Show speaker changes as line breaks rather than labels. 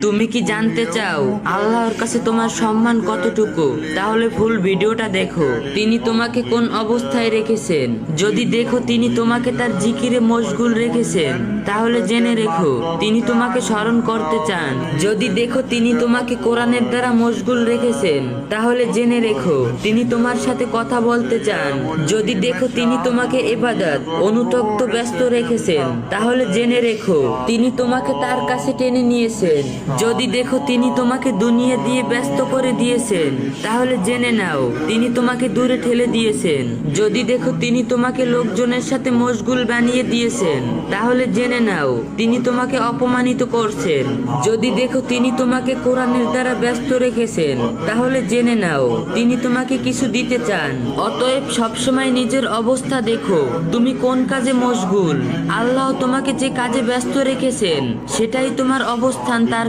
তুমি কি জানতে চাও আল্লাহর কাছে তোমার সম্মান কতটুকু? তাহলে ফুল ভিডিওটা দেখো। তিনি তোমাকে কোন অবস্থায় রেখেছেন? যদি দেখো তিনি তোমাকে তার জিকিরে মশগুল রেখেছেন, তাহলে জেনে রেখো তিনি তোমাকে স্মরণ করতে চান। যদি দেখো তিনি তোমাকে কোরআনের দ্বারা মশগুল রেখেছেন, তাহলে জেনে রেখো তিনি তোমার সাথে কথা বলতে চান। যদি দেখো তিনি তোমাকে ইবাদত অনুতপ্ত ব্যস্ত রেখেছেন, তাহলে জেনে রেখো তিনি তোমাকে তার কাছে টেনে নিয়েছেন। যদি দেখো তিনি তোমাকে দুনিয়া দিয়ে ব্যস্ত করে দিয়েছেন, তাহলে জেনে নাও তিনি তোমাকে দূরে ঠেলে দিয়েছেন। যদি দেখো তিনি তোমাকে লোকজনের সাথে মশগুল বানিয়ে দিয়েছেন, তাহলে জেনে নাও তিনি তোমাকে অপমানিত করছেন। যদি দেখো তিনি তোমাকে কোরআনের দ্বারা ব্যস্ত রেখেছেন, তাহলে জেনে নাও তিনি তোমাকে কিছু দিতে চান। অতএব সবসময় নিজের অবস্থা দেখো তুমি কোন কাজে মশগুল। আল্লাহ তোমাকে যে কাজে ব্যস্ত রেখেছেন, সেটাই তোমার অবস্থান তার